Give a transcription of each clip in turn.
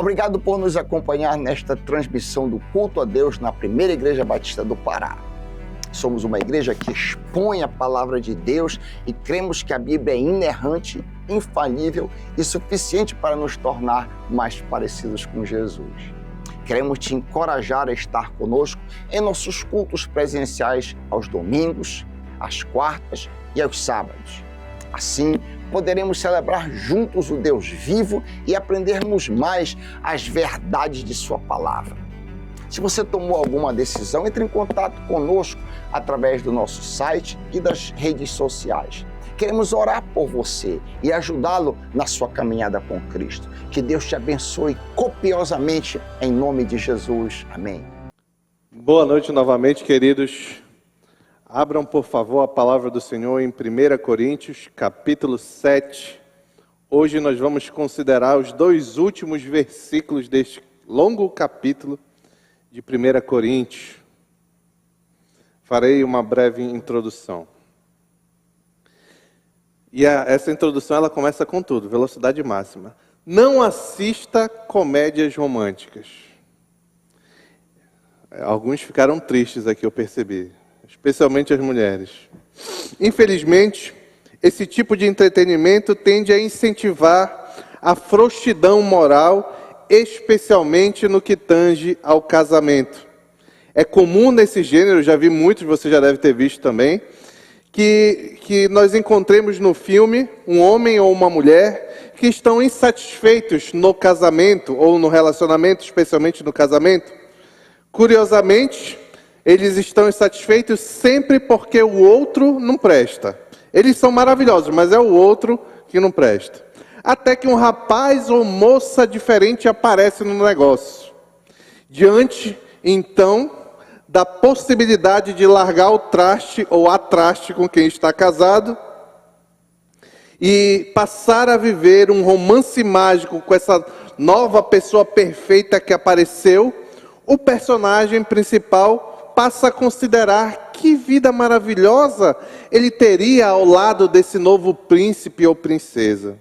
Obrigado por nos acompanhar nesta transmissão do culto a Deus na Primeira Igreja Batista do Pará. Somos uma igreja que expõe a palavra de Deus e cremos que a Bíblia é inerrante, infalível e suficiente para nos tornar mais parecidos com Jesus. Queremos te encorajar a estar conosco em nossos cultos presenciais aos domingos, às quartas e aos sábados. Assim, poderemos celebrar juntos o Deus vivo e aprendermos mais as verdades de sua palavra. Se você tomou alguma decisão, entre em contato conosco através do nosso site e das redes sociais. Queremos orar por você e ajudá-lo na sua caminhada com Cristo. Que Deus te abençoe copiosamente em nome de Jesus. Amém. Boa noite novamente, queridos. Abram, por favor, a palavra do Senhor em 1 Coríntios, capítulo 7. Hoje nós vamos considerar os dois últimos versículos deste longo capítulo de 1 Coríntios. Farei uma breve introdução. E essa introdução ela começa com tudo, velocidade máxima. Não assista comédias românticas. Alguns ficaram tristes aqui, eu percebi. Especialmente as mulheres. Infelizmente, esse tipo de entretenimento tende a incentivar a frouxidão moral, especialmente no que tange ao casamento. É comum nesse gênero, já vi muitos, você já deve ter visto também, que nós encontremos no filme um homem ou uma mulher que estão insatisfeitos no casamento ou no relacionamento, especialmente no casamento. Curiosamente, eles estão insatisfeitos sempre porque o outro não presta. Eles são maravilhosos, mas é o outro que não presta. Até que um rapaz ou moça diferente aparece no negócio. Diante, então, da possibilidade de largar o traste ou a traste com quem está casado e passar a viver um romance mágico com essa nova pessoa perfeita que apareceu, o personagem principal passa a considerar que vida maravilhosa ele teria ao lado desse novo príncipe ou princesa.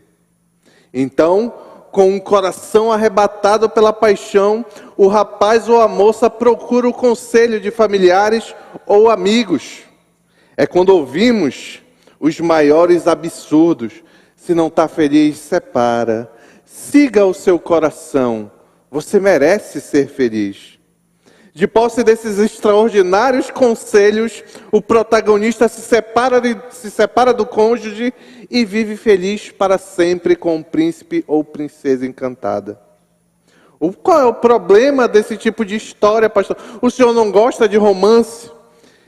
Então, com um coração arrebatado pela paixão, o rapaz ou a moça procura o conselho de familiares ou amigos. É quando ouvimos os maiores absurdos. Se não está feliz, separa. Siga o seu coração. Você merece ser feliz. De posse desses extraordinários conselhos, o protagonista se separa do cônjuge e vive feliz para sempre com o príncipe ou princesa encantada. Qual é o problema desse tipo de história, pastor? O senhor não gosta de romance?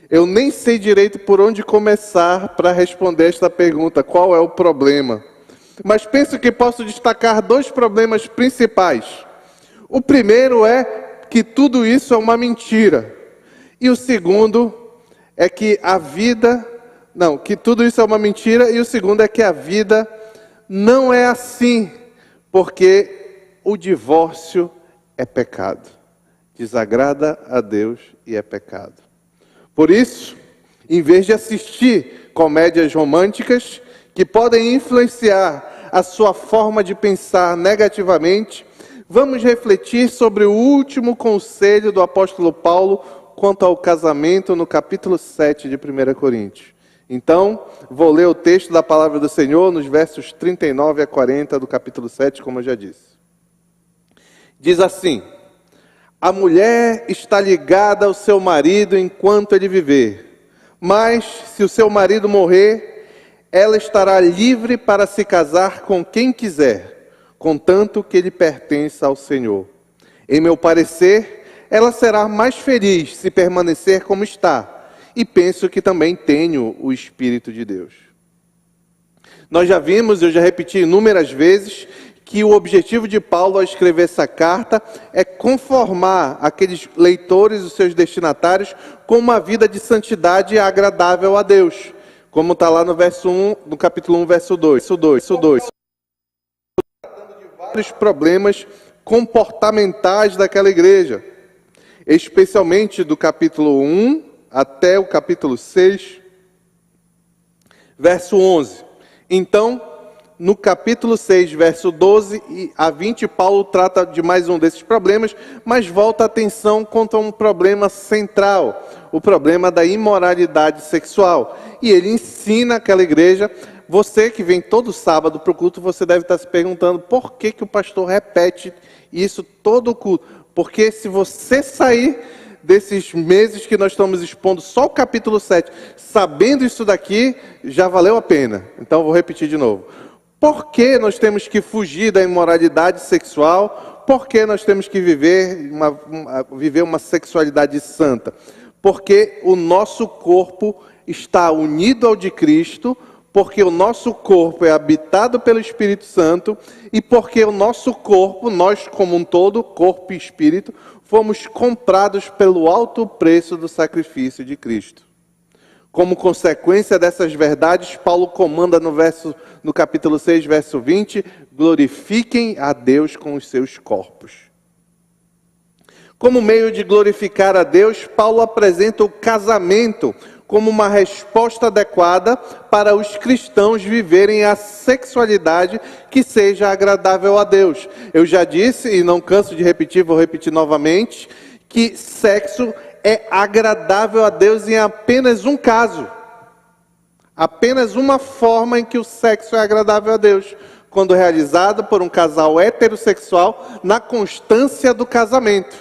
Eu nem sei direito por onde começar para responder esta pergunta. Qual é o problema? Mas penso que posso destacar dois problemas principais. O primeiro é que tudo isso é uma mentira. E o segundo é que que tudo isso é uma mentira. E o segundo é que a vida não é assim, porque o divórcio é pecado. Desagrada a Deus e é pecado. Por isso, em vez de assistir comédias românticas que podem influenciar a sua forma de pensar negativamente, vamos refletir sobre o último conselho do apóstolo Paulo quanto ao casamento no capítulo 7 de 1 Coríntios. Então, vou ler o texto da palavra do Senhor nos versos 39 a 40 do capítulo 7, como eu já disse. Diz assim: a mulher está ligada ao seu marido enquanto ele viver, mas se o seu marido morrer, ela estará livre para se casar com quem quiser, contanto que ele pertença ao Senhor. Em meu parecer, ela será mais feliz se permanecer como está, e penso que também tenho o Espírito de Deus. Nós já vimos, eu já repeti inúmeras vezes, que o objetivo de Paulo ao escrever essa carta é conformar aqueles leitores, os seus destinatários, com uma vida de santidade agradável a Deus, como está lá no verso 1, no capítulo 1, verso 2. Vários problemas comportamentais daquela igreja, especialmente do capítulo 1 até o capítulo 6, verso 11. Então, no capítulo 6, verso 12 a 20, Paulo trata de mais um desses problemas, mas volta a atenção contra um problema central, o problema da imoralidade sexual. E ele ensina aquela igreja. Você que vem todo sábado para o culto, você deve estar se perguntando por que o pastor repete isso todo o culto. Porque se você sair desses meses que nós estamos expondo só o capítulo 7, sabendo isso daqui, já valeu a pena. Então vou repetir de novo. Por que nós temos que fugir da imoralidade sexual? Por que nós temos que viver uma sexualidade santa? Porque o nosso corpo está unido ao de Cristo, porque o nosso corpo é habitado pelo Espírito Santo e porque o nosso corpo, nós como um todo, corpo e espírito, fomos comprados pelo alto preço do sacrifício de Cristo. Como consequência dessas verdades, Paulo comanda no capítulo 6, verso 20, glorifiquem a Deus com os seus corpos. Como meio de glorificar a Deus, Paulo apresenta o casamento como uma resposta adequada para os cristãos viverem a sexualidade que seja agradável a Deus. Eu já disse, e não canso de repetir, vou repetir novamente, que sexo é agradável a Deus em apenas um caso. Apenas uma forma em que o sexo é agradável a Deus. Quando realizado por um casal heterossexual na constância do casamento.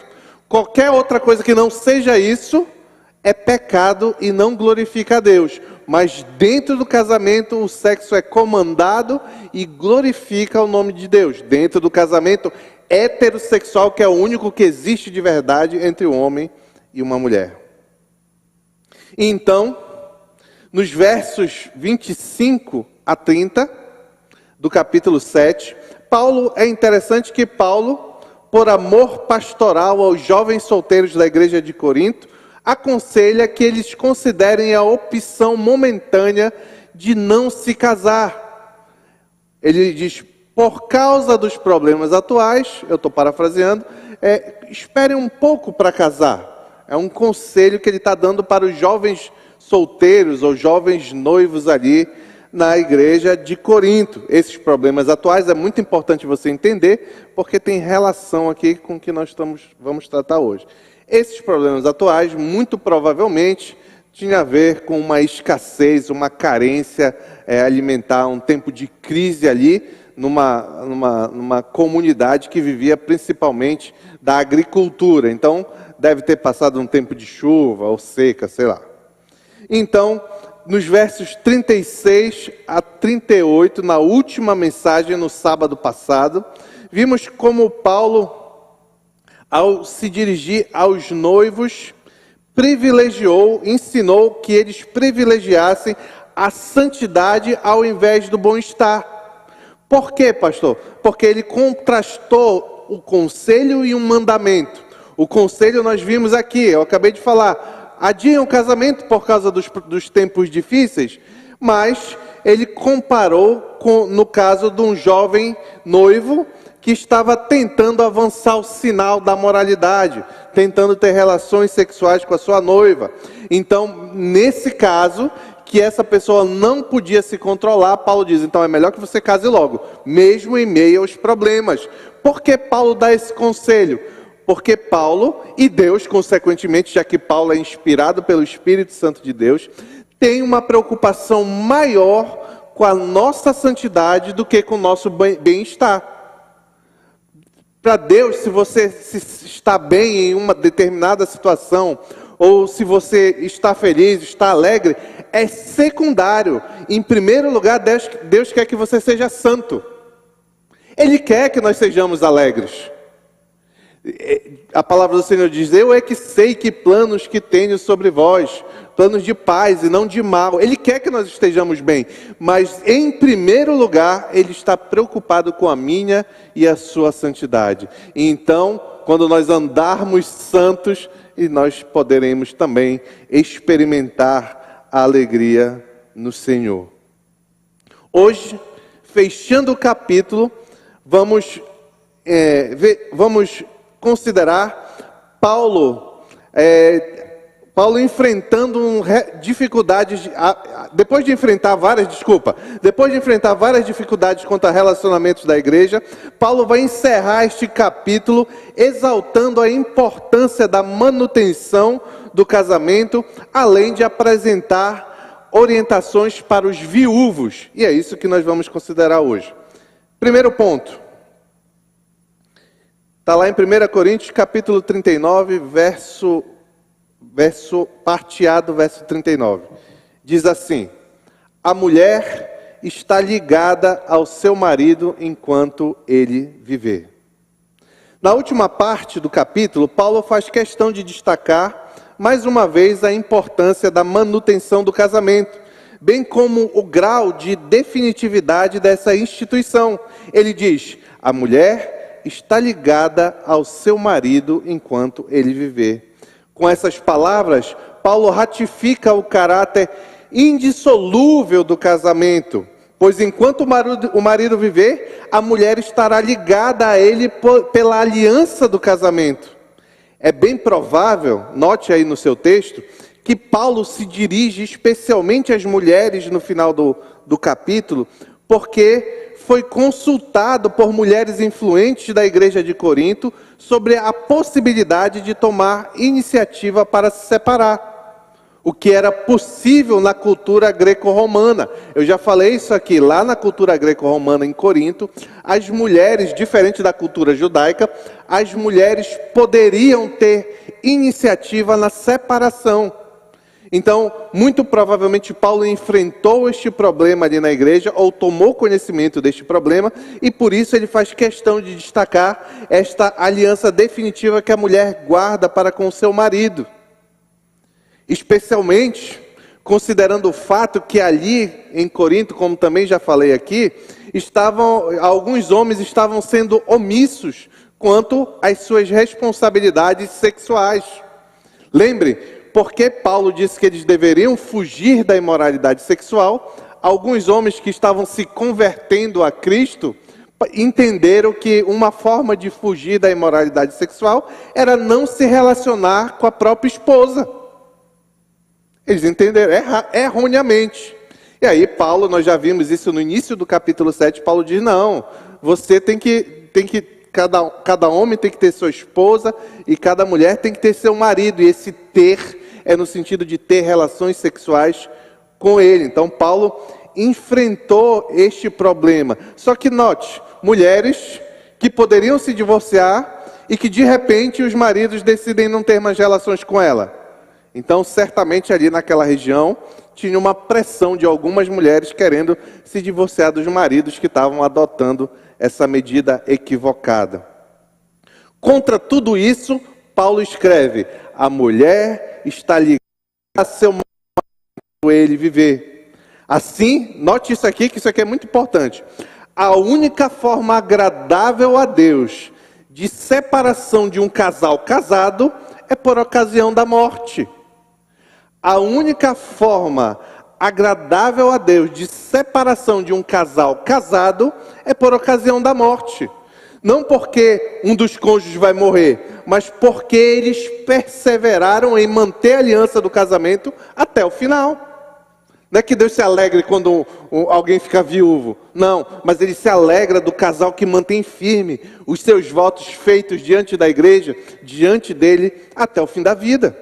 Qualquer outra coisa que não seja isso é pecado e não glorifica a Deus. Mas dentro do casamento o sexo é comandado e glorifica o nome de Deus. Dentro do casamento heterossexual, que é o único que existe de verdade entre um homem e uma mulher. Então, nos versos 25 a 30 do capítulo 7, é interessante que Paulo, por amor pastoral aos jovens solteiros da igreja de Corinto, aconselha que eles considerem a opção momentânea de não se casar. Ele diz, por causa dos problemas atuais, eu estou parafraseando, esperem um pouco para casar. É um conselho que ele está dando para os jovens solteiros ou jovens noivos ali na igreja de Corinto. Esses problemas atuais é muito importante você entender, porque tem relação aqui com o que nós vamos tratar hoje. Esses problemas atuais, muito provavelmente, tinham a ver com uma escassez, uma carência alimentar, um tempo de crise ali, numa comunidade que vivia principalmente da agricultura. Então, deve ter passado um tempo de chuva ou seca, sei lá. Então, nos versos 36 a 38, na última mensagem, no sábado passado, vimos como Paulo, ao se dirigir aos noivos, ensinou que eles privilegiassem a santidade ao invés do bom-estar. Por quê, pastor? Porque ele contrastou o conselho e um mandamento. O conselho nós vimos aqui, eu acabei de falar, adiem o casamento por causa dos tempos difíceis, mas ele comparou no caso de um jovem noivo que estava tentando avançar o sinal da moralidade, tentando ter relações sexuais com a sua noiva. Então, nesse caso, que essa pessoa não podia se controlar, Paulo diz, então é melhor que você case logo, mesmo em meio aos problemas. Por que Paulo dá esse conselho? Porque Paulo, e Deus, consequentemente, já que Paulo é inspirado pelo Espírito Santo de Deus, tem uma preocupação maior com a nossa santidade do que com o nosso bem-estar. Para Deus, se você está bem em uma determinada situação, ou se você está feliz, está alegre, é secundário. Em primeiro lugar, Deus quer que você seja santo. Ele quer que nós sejamos alegres. A palavra do Senhor diz, eu é que sei que planos que tenho sobre vós, planos de paz e não de mal. Ele quer que nós estejamos bem, mas em primeiro lugar, Ele está preocupado com a minha e a sua santidade. E então, quando nós andarmos santos, e nós poderemos também experimentar a alegria no Senhor. Hoje, fechando o capítulo, vamos considerar Paulo Paulo enfrentando dificuldades, depois de enfrentar várias dificuldades quanto a relacionamentos da igreja, Paulo vai encerrar este capítulo exaltando a importância da manutenção do casamento, além de apresentar orientações para os viúvos. E é isso que nós vamos considerar hoje. Primeiro ponto. Está lá em 1 Coríntios, capítulo 39, verso 39. Diz assim: a mulher está ligada ao seu marido enquanto ele viver. Na última parte do capítulo, Paulo faz questão de destacar, mais uma vez, a importância da manutenção do casamento, bem como o grau de definitividade dessa instituição. Ele diz: a mulher está ligada ao seu marido enquanto ele viver. Com essas palavras, Paulo ratifica o caráter indissolúvel do casamento, pois enquanto o marido viver, a mulher estará ligada a ele pela aliança do casamento. É bem provável, note aí no seu texto, que Paulo se dirige especialmente às mulheres no final do capítulo, porque foi consultado por mulheres influentes da igreja de Corinto sobre a possibilidade de tomar iniciativa para se separar, o que era possível na cultura greco-romana. Eu já falei isso aqui, lá na cultura greco-romana em Corinto, as mulheres, diferente da cultura judaica, as mulheres poderiam ter iniciativa na separação. Então, muito provavelmente Paulo enfrentou este problema ali na igreja, ou tomou conhecimento deste problema, e por isso ele faz questão de destacar esta aliança definitiva que a mulher guarda para com o seu marido. Especialmente considerando o fato que ali em Corinto, como também já falei aqui, alguns homens estavam sendo omissos quanto às suas responsabilidades sexuais. Lembre, porque Paulo disse que eles deveriam fugir da imoralidade sexual, alguns homens que estavam se convertendo a Cristo entenderam que uma forma de fugir da imoralidade sexual era não se relacionar com a própria esposa. Eles entenderam erroneamente. E aí Paulo, nós já vimos isso no início do capítulo 7, Paulo diz: não, você tem que cada homem tem que ter sua esposa e cada mulher tem que ter seu marido. E esse ter é no sentido de ter relações sexuais com ele. Então Paulo enfrentou este problema. Só que note, mulheres que poderiam se divorciar e que de repente os maridos decidem não ter mais relações com ela. Então certamente ali naquela região tinha uma pressão de algumas mulheres querendo se divorciar dos maridos que estavam adotando essa medida equivocada. Contra tudo isso, Paulo escreve: a mulher está ligada a seu marido enquanto ele viver. Assim, note isso aqui, que isso aqui é muito importante. A única forma agradável a Deus de separação de um casal casado é por ocasião da morte. A única forma agradável a Deus de separação de um casal casado é por ocasião da morte. Não porque um dos cônjuges vai morrer, mas porque eles perseveraram em manter a aliança do casamento até o final. Não é que Deus se alegre quando alguém fica viúvo. Não, mas Ele se alegra do casal que mantém firme os seus votos feitos diante da igreja, diante dele, até o fim da vida.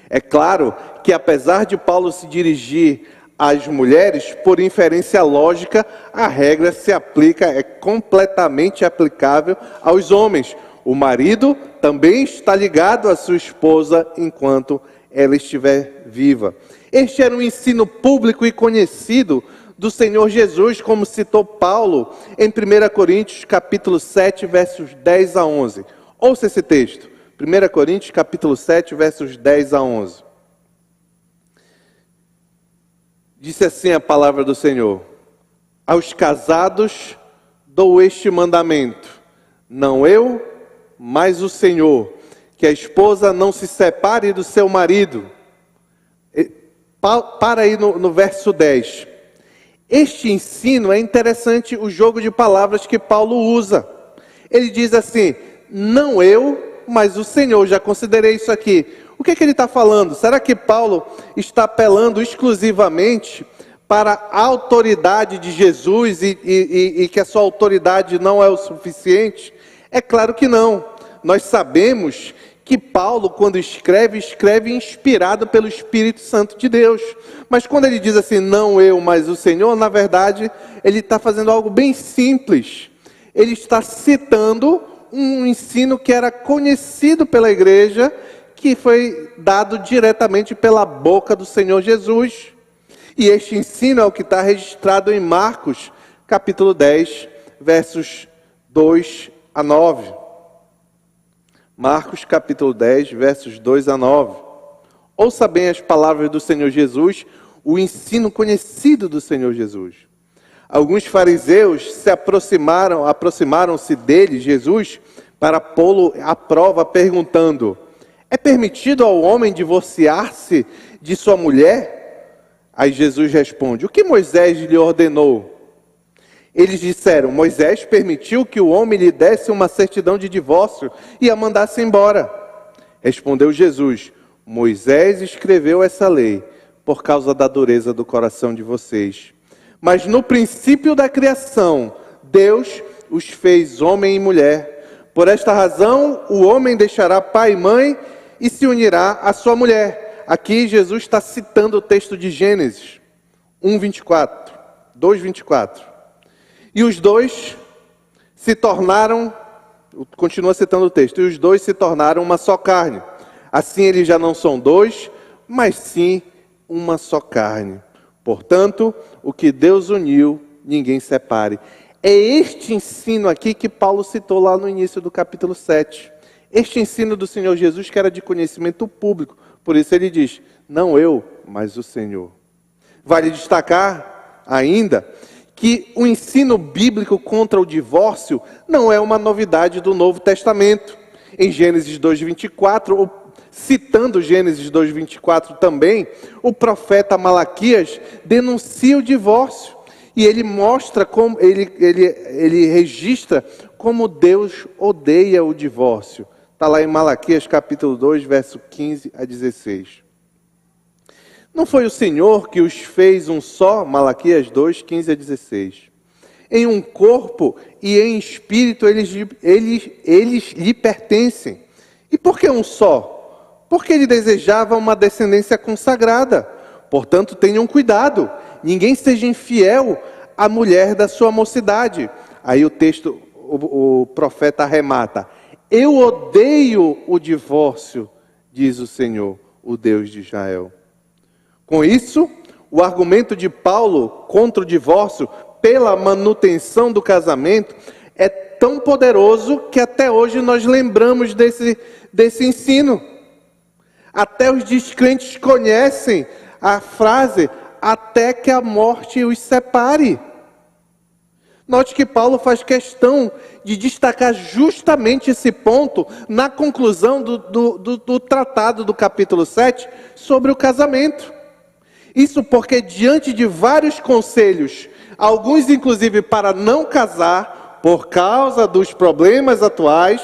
É claro que apesar de Paulo se dirigir às mulheres, por inferência lógica, a regra se aplica, é completamente aplicável aos homens. O marido também está ligado à sua esposa enquanto ela estiver viva. Este era um ensino público e conhecido do Senhor Jesus, como citou Paulo em 1 Coríntios capítulo 7, versos 10 a 11. Ouça esse texto. 1 Coríntios capítulo 7, versos 10 a 11. Disse assim a palavra do Senhor: aos casados dou este mandamento, não eu, mas o Senhor, que a esposa não se separe do seu marido. Para aí no verso 10. Este ensino é interessante, o jogo de palavras que Paulo usa. Ele diz assim: não eu, mas o Senhor. Já considerei isso aqui. O que ele está falando? Será que Paulo está apelando exclusivamente para a autoridade de Jesus e que a sua autoridade não é o suficiente? É claro que não. Nós sabemos que Paulo, quando escreve inspirado pelo Espírito Santo de Deus. Mas quando ele diz assim, não eu, mas o Senhor, na verdade, ele está fazendo algo bem simples. Ele está citando um ensino que era conhecido pela igreja, que foi dado diretamente pela boca do Senhor Jesus. E este ensino é o que está registrado em Marcos, capítulo 10, versos 2 a 9. Marcos, capítulo 10, versos 2 a 9. Ouça bem as palavras do Senhor Jesus, o ensino conhecido do Senhor Jesus. Alguns fariseus aproximaram-se dele, Jesus, para pô-lo à prova, perguntando: é permitido ao homem divorciar-se de sua mulher? Aí Jesus responde: o que Moisés lhe ordenou? Eles disseram: Moisés permitiu que o homem lhe desse uma certidão de divórcio e a mandasse embora. Respondeu Jesus: Moisés escreveu essa lei por causa da dureza do coração de vocês. Mas no princípio da criação, Deus os fez homem e mulher. Por esta razão, o homem deixará pai e mãe e se unirá à sua mulher. Aqui Jesus está citando o texto de Gênesis 1:24, 2:24. E os dois se tornaram, continua citando o texto, e os dois se tornaram uma só carne. Assim eles já não são dois, mas sim uma só carne. Portanto, o que Deus uniu, ninguém separe. É este ensino aqui que Paulo citou lá no início do capítulo 7. Este ensino do Senhor Jesus que era de conhecimento público. Por isso ele diz, não eu, mas o Senhor. Vale destacar ainda que o ensino bíblico contra o divórcio não é uma novidade do Novo Testamento. Em Gênesis 2:24, citando Gênesis 2:24 também, o profeta Malaquias denuncia o divórcio. E ele mostra como, ele registra como Deus odeia o divórcio. Está lá em Malaquias capítulo 2, verso 15 a 16. Não foi o Senhor que os fez um só, Malaquias 2, 15 a 16. Em um corpo e em espírito eles lhe pertencem. E por que um só? Porque ele desejava uma descendência consagrada. Portanto, tenham cuidado. Ninguém seja infiel à mulher da sua mocidade. Aí o texto, o profeta arremata. Eu odeio o divórcio, diz o Senhor, o Deus de Israel. Com isso, o argumento de Paulo contra o divórcio pela manutenção do casamento é tão poderoso que até hoje nós lembramos desse ensino. Até os descrentes conhecem a frase, até que a morte os separe. Note que Paulo faz questão de destacar justamente esse ponto na conclusão do tratado do capítulo 7 sobre o casamento. Isso porque diante de vários conselhos, alguns inclusive para não casar, por causa dos problemas atuais,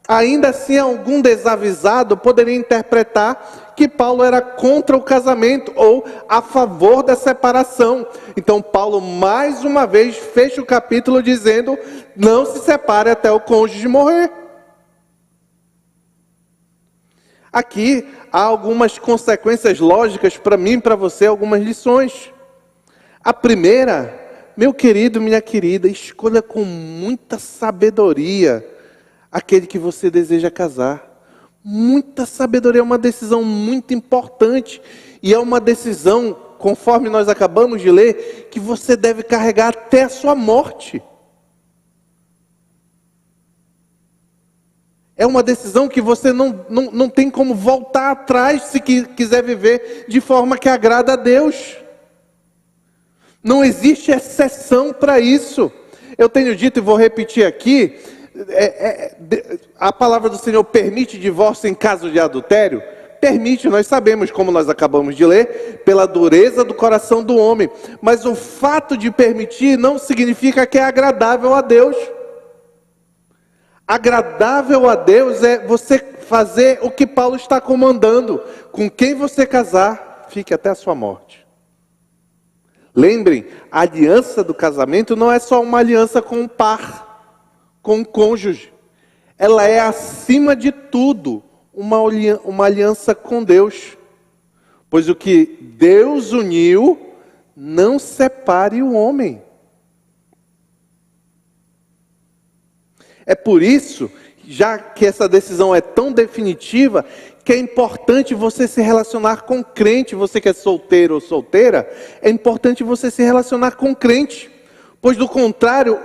ainda assim algum desavisado poderia interpretar que Paulo era contra o casamento ou a favor da separação. Então Paulo mais uma vez fecha o capítulo dizendo, não se separe até o cônjuge morrer. Aqui há algumas consequências lógicas para mim e para você, algumas lições. A primeira, meu querido, minha querida, escolha com muita sabedoria aquele que você deseja casar. Muita sabedoria, é uma decisão muito importante. E é uma decisão, conforme nós acabamos de ler, que você deve carregar até a sua morte. É uma decisão que você não tem como voltar atrás se quiser viver de forma que agrada a Deus. Não existe exceção para isso. Eu tenho dito e vou repetir aqui, a palavra do Senhor permite divórcio em caso de adultério? Permite, nós sabemos, como nós acabamos de ler, pela dureza do coração do homem. Mas o fato de permitir não significa que é agradável a Deus. Agradável a Deus é você fazer o que Paulo está comandando. Com quem você casar, fique até a sua morte. Lembrem, a aliança do casamento não é só uma aliança com um par, com um cônjuge. Ela é, acima de tudo, uma aliança com Deus. Pois o que Deus uniu, não separe o homem. É por isso, já que essa decisão é tão definitiva, que é importante você se relacionar com crente. Você que é solteiro ou solteira, é importante você se relacionar com crente. Pois do contrário,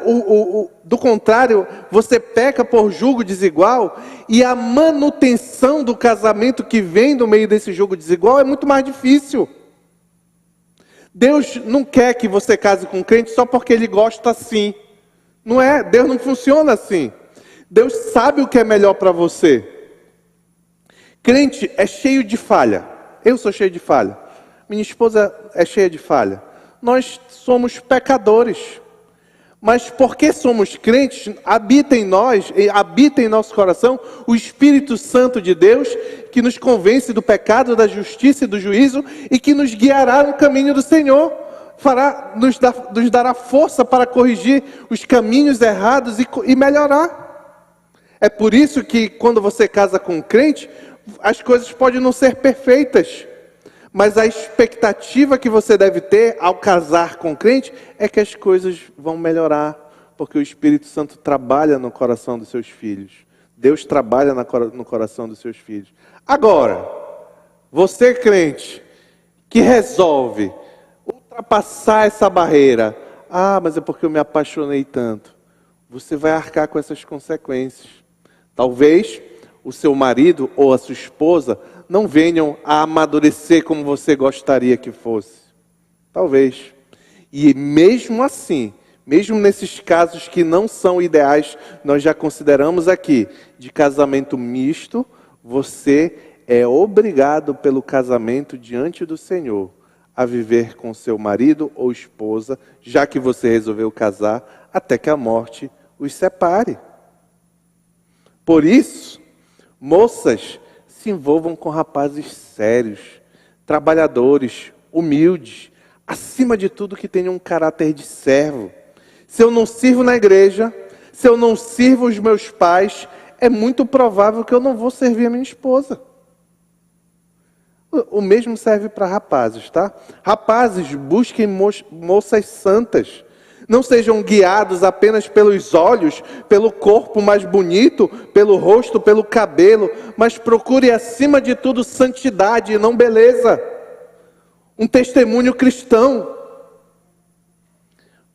você peca por julgo desigual, e a manutenção do casamento que vem do meio desse julgo desigual é muito mais difícil. Deus não quer que você case com crente só porque Ele gosta assim. Não é, Deus não funciona assim. Deus sabe o que é melhor para você. Crente é cheio de falha. Eu sou cheio de falha. Minha esposa é cheia de falha. Nós somos pecadores. Mas porque somos crentes, habita em nós, habita em nosso coração o Espírito Santo de Deus, que nos convence do pecado, da justiça e do juízo, e que nos guiará no caminho do Senhor. Nos dará força para corrigir os caminhos errados e melhorar. É por isso que quando você casa com um crente, as coisas podem não ser perfeitas, mas a expectativa que você deve ter ao casar com um crente é que as coisas vão melhorar, porque o Espírito Santo trabalha no coração dos seus filhos. Deus trabalha no coração dos seus filhos. Agora, você crente, que resolve ultrapassar essa barreira, mas é porque eu me apaixonei tanto. Você vai arcar com essas consequências. Talvez o seu marido ou a sua esposa não venham a amadurecer como você gostaria que fosse. Talvez. E mesmo assim, mesmo nesses casos que não são ideais, nós já consideramos aqui, de casamento misto, você é obrigado pelo casamento diante do Senhor a viver com seu marido ou esposa, já que você resolveu casar, até que a morte os separe. Por isso, moças, se envolvam com rapazes sérios, trabalhadores, humildes, acima de tudo que tenham um caráter de servo. Se eu não sirvo na igreja, se eu não sirvo os meus pais, é muito provável que eu não vou servir a minha esposa. O mesmo serve para rapazes, tá? Rapazes, busquem moças santas. Não sejam guiados apenas pelos olhos, pelo corpo mais bonito, pelo rosto, pelo cabelo, mas procure acima de tudo santidade e não beleza. Um testemunho cristão.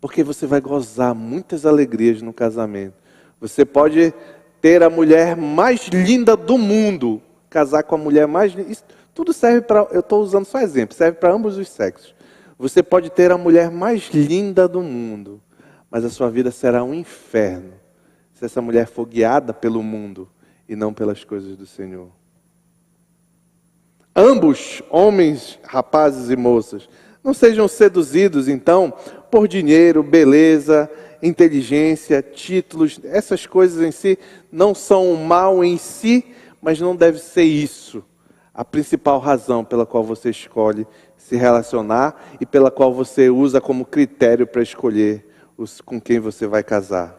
Porque você vai gozar muitas alegrias no casamento. Você pode ter a mulher mais linda do mundo, casar com a mulher mais linda. Isso tudo serve para, eu estou usando só exemplo, serve para ambos os sexos. Você pode ter a mulher mais linda do mundo, mas a sua vida será um inferno se essa mulher for guiada pelo mundo e não pelas coisas do Senhor. Ambos, homens, rapazes e moças, não sejam seduzidos, então, por dinheiro, beleza, inteligência, títulos. Essas coisas em si não são um mal em si, mas não deve ser isso a principal razão pela qual você escolhe se relacionar e pela qual você usa como critério para escolher com quem você vai casar.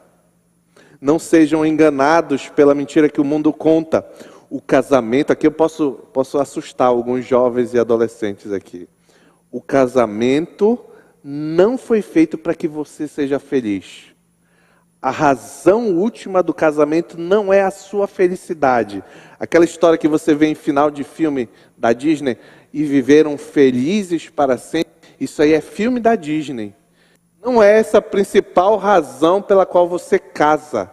Não sejam enganados pela mentira que o mundo conta. O casamento, aqui eu posso assustar alguns jovens e adolescentes aqui. O casamento não foi feito para que você seja feliz. A razão última do casamento não é a sua felicidade. Aquela história que você vê em final de filme da Disney, e viveram felizes para sempre, isso aí é filme da Disney. Não é essa a principal razão pela qual você casa.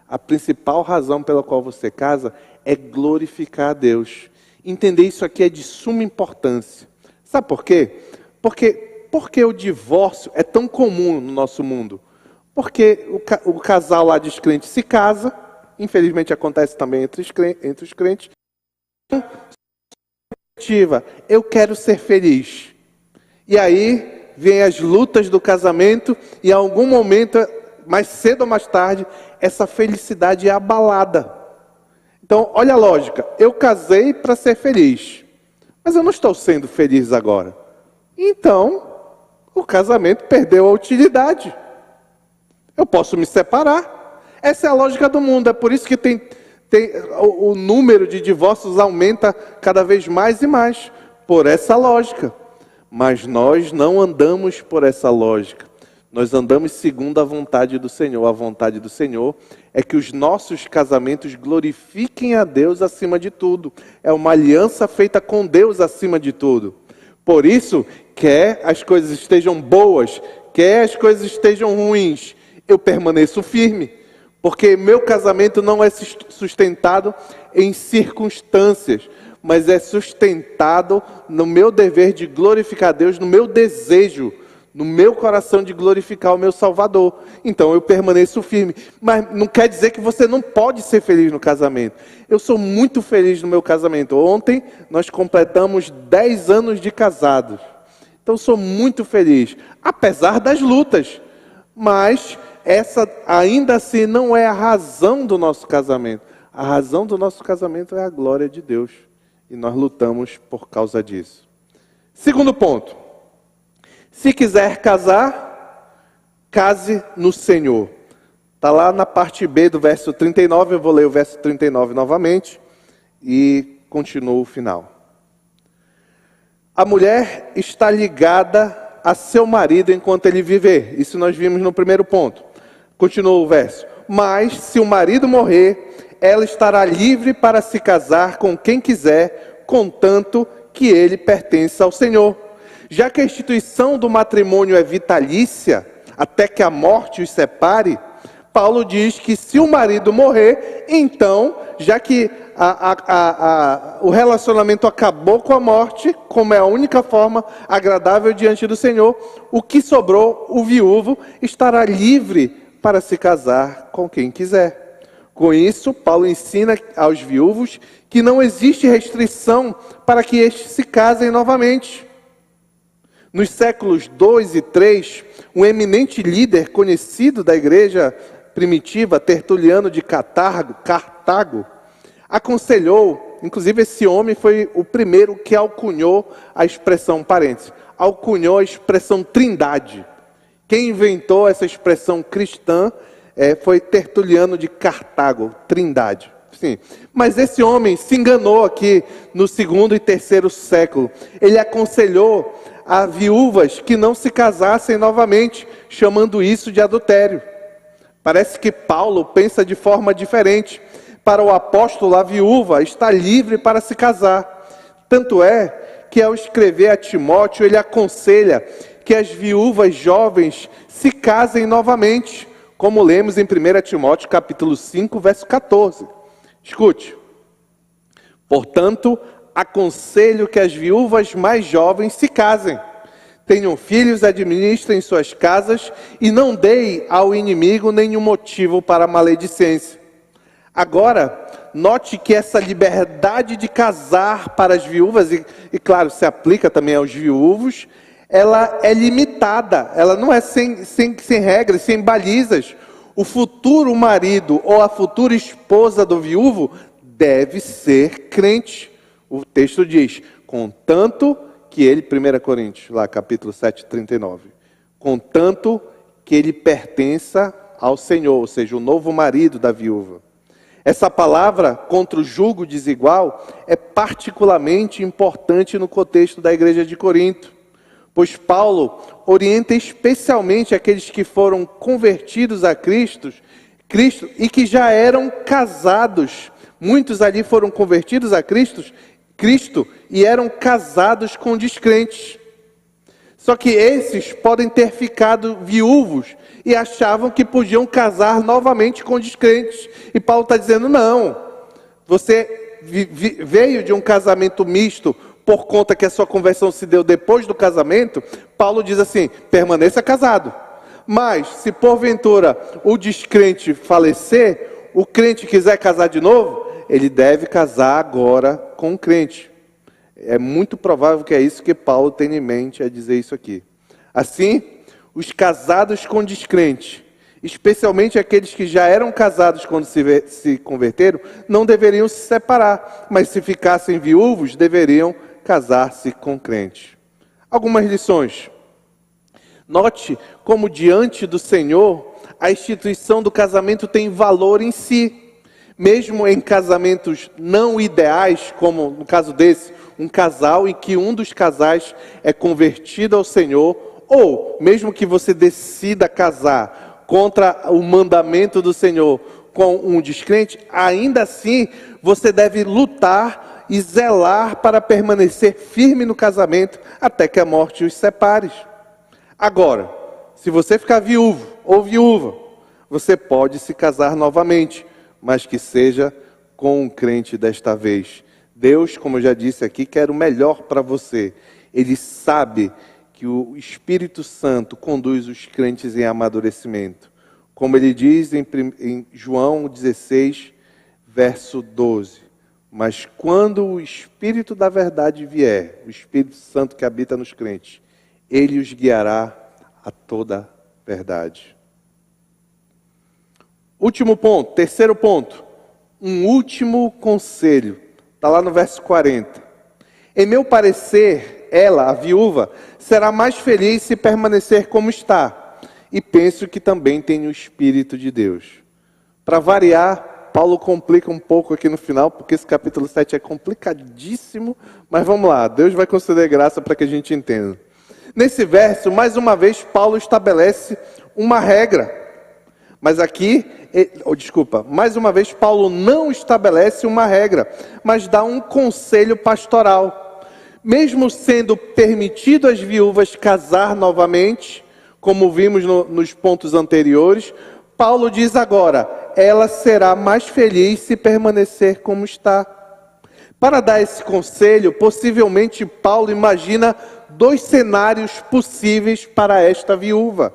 A principal razão pela qual você casa é glorificar a Deus. Entender isso aqui é de suma importância. Sabe por quê? Porque o divórcio é tão comum no nosso mundo. Porque o casal lá descrente se casa, infelizmente acontece também entre os crentes. Eu quero ser feliz. E aí vem as lutas do casamento e em algum momento mais cedo ou mais tarde, essa felicidade é abalada. Então, olha a lógica. Eu casei para ser feliz, mas eu não estou sendo feliz agora. Então, o casamento perdeu a utilidade. Eu posso me separar. Essa é a lógica do mundo. É por isso que o número de divórcios aumenta cada vez mais e mais. Por essa lógica. Mas nós não andamos por essa lógica. Nós andamos segundo a vontade do Senhor. A vontade do Senhor é que os nossos casamentos glorifiquem a Deus acima de tudo. É uma aliança feita com Deus acima de tudo. Por isso, quer as coisas estejam boas, quer as coisas estejam ruins, eu permaneço firme. Porque meu casamento não é sustentado em circunstâncias, mas é sustentado no meu dever de glorificar a Deus, no meu desejo, no meu coração de glorificar o meu Salvador. Então eu permaneço firme. Mas não quer dizer que você não pode ser feliz no casamento. Eu sou muito feliz no meu casamento. Ontem nós completamos 10 anos de casados. Então sou muito feliz, apesar das lutas. Mas essa ainda assim não é a razão do nosso casamento. A razão do nosso casamento é a glória de Deus. E nós lutamos por causa disso. Segundo ponto. Se quiser casar, case no Senhor. Está lá na parte B do verso 39, eu vou ler o verso 39 novamente e continuo o final. A mulher está ligada a seu marido enquanto ele viver. Isso nós vimos no primeiro ponto. Continua o verso. Mas se o marido morrer, ela estará livre para se casar com quem quiser, contanto que ele pertença ao Senhor. Já que a instituição do matrimônio é vitalícia, até que a morte os separe, Paulo diz que se o marido morrer, então, já que o relacionamento acabou com a morte, como é a única forma agradável diante do Senhor, o que sobrou, o viúvo, estará livre para se casar com quem quiser. Com isso, Paulo ensina aos viúvos que não existe restrição para que estes se casem novamente. Nos séculos 2 e 3, um eminente líder conhecido da igreja primitiva, Tertuliano de Cartago, aconselhou, inclusive esse homem foi o primeiro que alcunhou a expressão, parênteses, alcunhou a expressão trindade. Quem inventou essa expressão cristã foi Tertuliano de Cartago, trindade. Sim. Mas esse homem se enganou aqui no 2º e 3º século. Ele aconselhou a viúvas que não se casassem novamente, chamando isso de adultério. Parece que Paulo pensa de forma diferente. Para o apóstolo, a viúva está livre para se casar. Tanto é que ao escrever a Timóteo, ele aconselha que as viúvas jovens se casem novamente, como lemos em 1 Timóteo capítulo 5, verso 14. Escute. Portanto, aconselho que as viúvas mais jovens se casem, tenham filhos, administrem suas casas e não deem ao inimigo nenhum motivo para maledicência. Agora, note que essa liberdade de casar para as viúvas, e claro, se aplica também aos viúvos, ela é limitada, ela não é sem regras, sem balizas. O futuro marido ou a futura esposa do viúvo deve ser crente. O texto diz, contanto que ele, 1 Coríntios, lá capítulo 7, 39, contanto que ele pertença ao Senhor, ou seja, o novo marido da viúva. Essa palavra, contra o jugo desigual, é particularmente importante no contexto da igreja de Corinto, pois Paulo orienta especialmente aqueles que foram convertidos a Cristo e que já eram casados. Muitos ali foram convertidos a Cristo e eram casados com descrentes. Só que esses podem ter ficado viúvos e achavam que podiam casar novamente com descrentes. E Paulo está dizendo, não, você veio de um casamento misto por conta que a sua conversão se deu depois do casamento. Paulo diz assim, permaneça casado. Mas se porventura o descrente falecer, o crente quiser casar de novo, ele deve casar agora com o crente. É muito provável que é isso que Paulo tem em mente a dizer isso aqui. Assim, os casados com descrente Especialmente aqueles que já eram casados quando se converteram, não deveriam se separar, mas se ficassem viúvos, deveriam casar-se com crentes. Algumas lições. Note como diante do Senhor, a instituição do casamento tem valor em si. Mesmo em casamentos não ideais, como no caso desse, um casal em que um dos casais é convertido ao Senhor, ou mesmo que você decida casar contra o mandamento do Senhor com um descrente, ainda assim você deve lutar e zelar para permanecer firme no casamento até que a morte os separe. Agora, se você ficar viúvo ou viúva, você pode se casar novamente, mas que seja com um crente desta vez. Deus, como eu já disse aqui, quer o melhor para você. Ele sabe que o Espírito Santo conduz os crentes em amadurecimento. Como ele diz em João 16, verso 12. Mas quando o Espírito da verdade vier, o Espírito Santo que habita nos crentes, ele os guiará a toda a verdade. Último ponto, terceiro ponto. Um último conselho. Está lá no verso 40. Em meu parecer, ela, a viúva, será mais feliz se permanecer como está. E penso que também tem o Espírito de Deus. Para variar, Paulo complica um pouco aqui no final, porque esse capítulo 7 é complicadíssimo. Mas vamos lá, Deus vai conceder graça para que a gente entenda. Nesse verso, mais uma vez, Paulo estabelece uma regra. Mas aqui, mais uma vez, Paulo não estabelece uma regra, mas dá um conselho pastoral. Mesmo sendo permitido às viúvas casar novamente, como vimos nos pontos anteriores, Paulo diz agora, ela será mais feliz se permanecer como está. Para dar esse conselho, possivelmente Paulo imagina 2 cenários possíveis para esta viúva.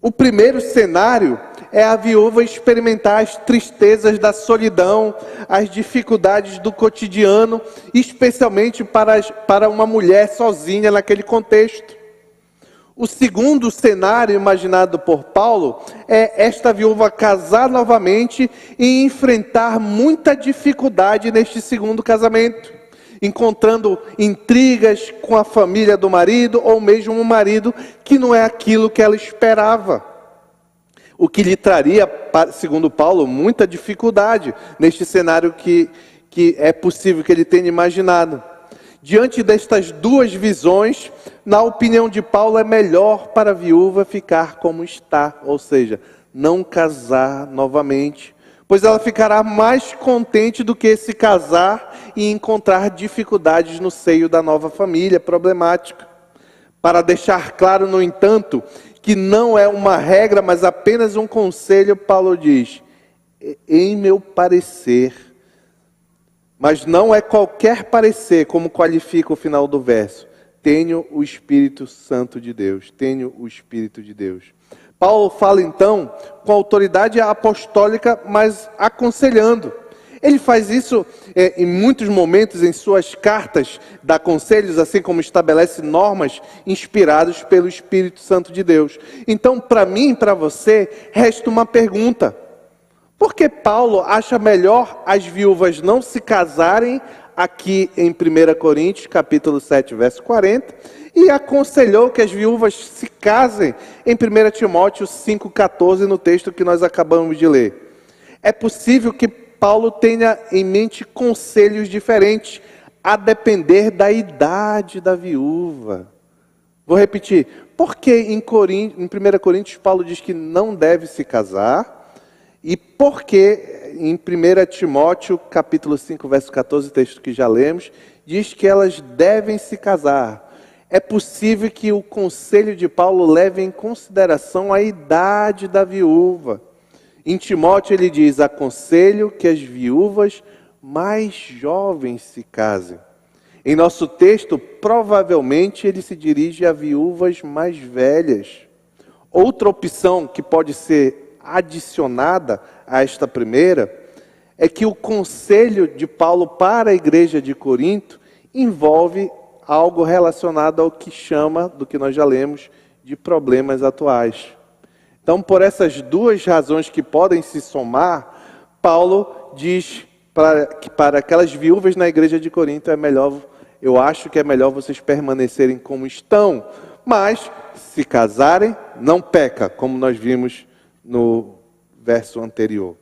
O primeiro cenário é a viúva experimentar as tristezas da solidão, as dificuldades do cotidiano, especialmente para uma mulher sozinha naquele contexto. O segundo cenário imaginado por Paulo é esta viúva casar novamente e enfrentar muita dificuldade neste segundo casamento, encontrando intrigas com a família do marido ou mesmo um marido que não é aquilo que ela esperava. O que lhe traria, segundo Paulo, muita dificuldade neste cenário que é possível que ele tenha imaginado. Diante destas duas visões, na opinião de Paulo, é melhor para a viúva ficar como está, ou seja, não casar novamente, pois ela ficará mais contente do que se casar e encontrar dificuldades no seio da nova família problemática. Para deixar claro, no entanto, que não é uma regra, mas apenas um conselho, Paulo diz, em meu parecer, mas não é qualquer parecer, como qualifica o final do verso, tenho o Espírito Santo de Deus, tenho o Espírito de Deus. Paulo fala então com autoridade apostólica, mas aconselhando. Ele faz isso em muitos momentos em suas cartas, dá conselhos, assim como estabelece normas inspiradas pelo Espírito Santo de Deus. Então, para mim e para você, resta uma pergunta. Por que Paulo acha melhor as viúvas não se casarem aqui em 1 Coríntios, capítulo 7, verso 40, e aconselhou que as viúvas se casem em 1 Timóteo 5,14, no texto que nós acabamos de ler? É possível que Paulo tenha em mente conselhos diferentes, a depender da idade da viúva. Vou repetir. Por que em 1 Coríntios Paulo diz que não deve se casar? E por que em 1 Timóteo, capítulo 5, verso 14, texto que já lemos, diz que elas devem se casar? É possível que o conselho de Paulo leve em consideração a idade da viúva. Em Timóteo ele diz, aconselho que as viúvas mais jovens se casem. Em nosso texto, provavelmente ele se dirige a viúvas mais velhas. Outra opção que pode ser adicionada a esta primeira, é que o conselho de Paulo para a igreja de Corinto envolve algo relacionado ao que chama, do que nós já lemos, de problemas atuais. Então, por essas duas razões que podem se somar, Paulo diz que para aquelas viúvas na igreja de Corinto eu acho que é melhor vocês permanecerem como estão, mas se casarem, não peca, como nós vimos no verso anterior.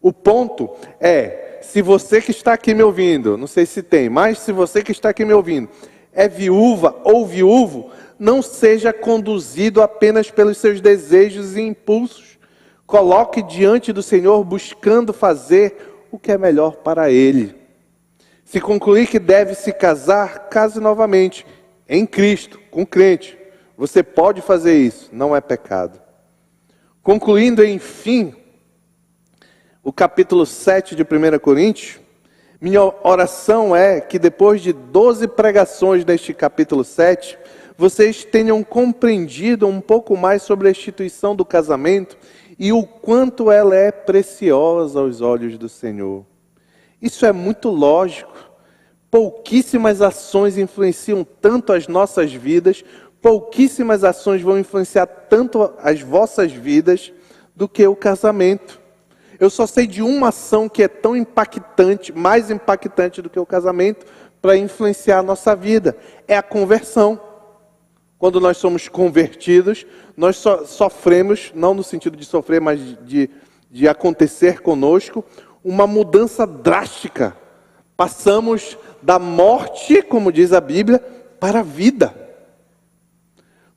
O ponto é, se você que está aqui me ouvindo, não sei se tem, mas se você que está aqui me ouvindo é viúva ou viúvo, não seja conduzido apenas pelos seus desejos e impulsos. Coloque diante do Senhor buscando fazer o que é melhor para Ele. Se concluir que deve se casar, case novamente, em Cristo, com crente. Você pode fazer isso, não é pecado. Concluindo, enfim, o capítulo 7 de 1 Coríntios, minha oração é que depois de 12 pregações neste capítulo 7, vocês tenham compreendido um pouco mais sobre a instituição do casamento e o quanto ela é preciosa aos olhos do Senhor. Isso é muito lógico. Pouquíssimas ações influenciam tanto as nossas vidas, pouquíssimas ações vão influenciar tanto as vossas vidas do que o casamento. Eu só sei de uma ação que é tão impactante, mais impactante do que o casamento, para influenciar a nossa vida. É a conversão. Quando nós somos convertidos, nós sofremos, não no sentido de sofrer, mas de acontecer conosco, uma mudança drástica. Passamos da morte, como diz a Bíblia, para a vida.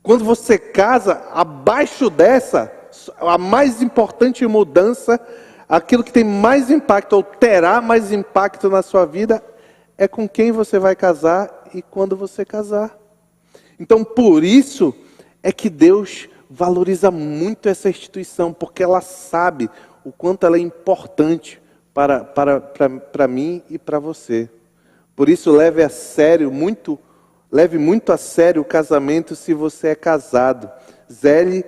Quando você casa, abaixo dessa, a mais importante mudança, aquilo que tem mais impacto, ou terá mais impacto na sua vida, é com quem você vai casar e quando você casar. Então, por isso é que Deus valoriza muito essa instituição, porque ela sabe o quanto ela é importante para mim e para você. Por isso, leve muito a sério o casamento se você é casado. Zele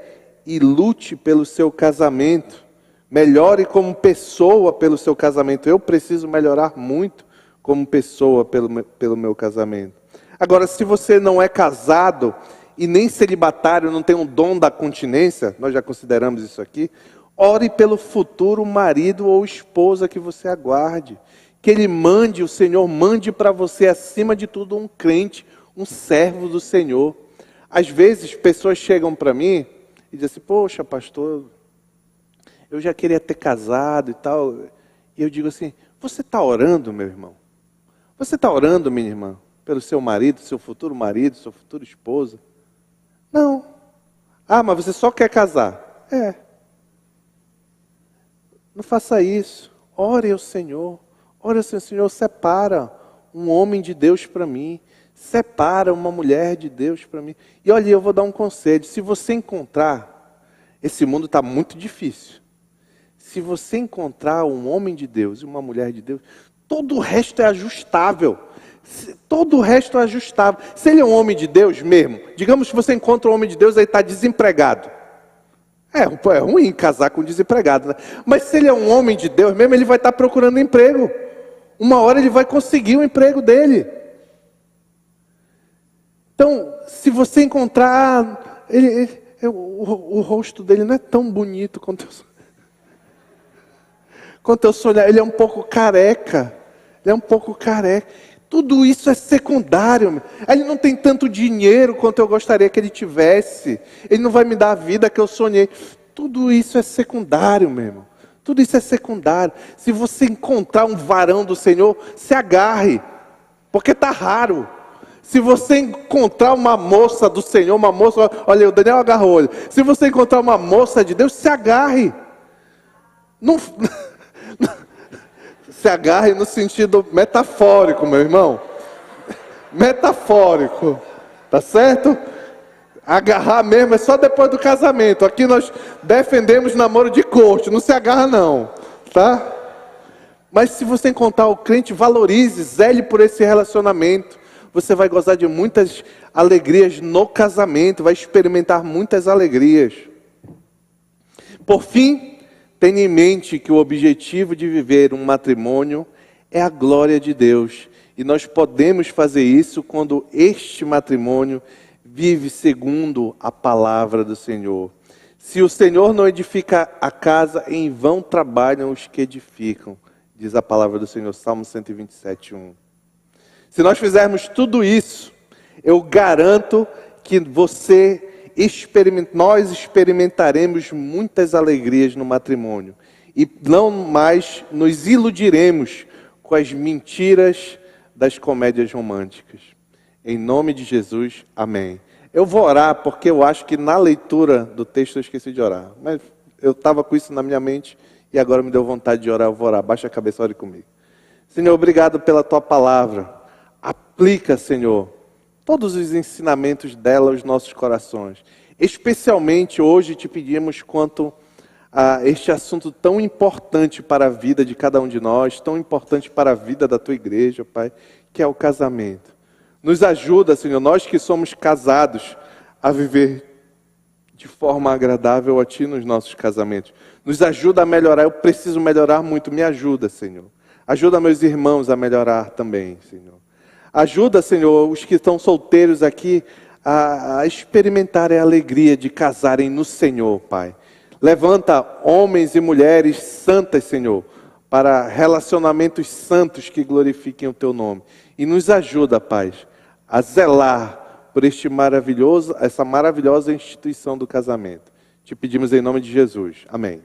e lute pelo seu casamento. Melhore como pessoa pelo seu casamento. Eu preciso melhorar muito como pessoa pelo meu casamento. Agora, se você não é casado e nem celibatário, não tem um dom da continência, nós já consideramos isso aqui, ore pelo futuro marido ou esposa que você aguarde. Que ele o Senhor mande para você, acima de tudo, um crente, um servo do Senhor. Às vezes, pessoas chegam para mim e dizem assim, poxa, pastor, eu já queria ter casado e tal. E eu digo assim, você está orando, meu irmão? Você está orando, minha irmã? Pelo seu marido, seu futuro marido, sua futura esposa? Não. Ah, mas você só quer casar? É. Não faça isso. Ore ao Senhor. Ore ao Senhor, separa um homem de Deus para mim. Separa uma mulher de Deus para mim. E olha, eu vou dar um conselho. Se você encontrar, esse mundo está muito difícil. Se você encontrar um homem de Deus e uma mulher de Deus, todo o resto é ajustável. Todo o resto é ajustável. Se ele é um homem de Deus mesmo, digamos que você encontra um homem de Deus e está desempregado. É ruim casar com desempregado, né? Mas se ele é um homem de Deus mesmo, ele vai estar procurando emprego. Uma hora ele vai conseguir o emprego dele. Então, se você encontrar, o rosto dele não é tão bonito quanto eu sonhar. Ele é um pouco careca. Tudo isso é secundário. Ele não tem tanto dinheiro quanto eu gostaria que ele tivesse. Ele não vai me dar a vida que eu sonhei. Tudo isso é secundário, meu irmão. Tudo isso é secundário. Se você encontrar um varão do Senhor, se agarre. Porque está raro. Se você encontrar uma moça do Senhor, uma moça... Olha, o Daniel agarrou ele. Se você encontrar uma moça de Deus, se agarre. Não... Se agarre no sentido metafórico, meu irmão. Metafórico. Tá certo? Agarrar mesmo é só depois do casamento. Aqui nós defendemos namoro de corte. Não se agarra não. Tá? Mas se você encontrar o crente, valorize, zele por esse relacionamento. Você vai gozar de muitas alegrias no casamento. Vai experimentar muitas alegrias. Por fim... Tenha em mente que o objetivo de viver um matrimônio é a glória de Deus. E nós podemos fazer isso quando este matrimônio vive segundo a palavra do Senhor. Se o Senhor não edifica a casa, em vão trabalham os que edificam, diz a palavra do Senhor, Salmo 127:1. Se nós fizermos tudo isso, eu garanto que nós experimentaremos muitas alegrias no matrimônio e não mais nos iludiremos com as mentiras das comédias românticas. Em nome de Jesus, amém. Eu vou orar porque eu acho que na leitura do texto eu esqueci de orar. Mas eu estava com isso na minha mente e agora me deu vontade de orar, eu vou orar. Baixa a cabeça, ore comigo. Senhor, obrigado pela Tua palavra. Aplica, Senhor, todos os ensinamentos dela aos nossos corações. Especialmente hoje te pedimos quanto a este assunto tão importante para a vida de cada um de nós, tão importante para a vida da Tua igreja, Pai, que é o casamento. Nos ajuda, Senhor, nós que somos casados, a viver de forma agradável a Ti nos nossos casamentos. Nos ajuda a melhorar, eu preciso melhorar muito, me ajuda, Senhor. Ajuda meus irmãos a melhorar também, Senhor. Ajuda, Senhor, os que estão solteiros aqui a experimentarem a alegria de casarem no Senhor, Pai. Levanta homens e mulheres santas, Senhor, para relacionamentos santos que glorifiquem o Teu nome. E nos ajuda, Pai, a zelar por essa maravilhosa instituição do casamento. Te pedimos em nome de Jesus. Amém.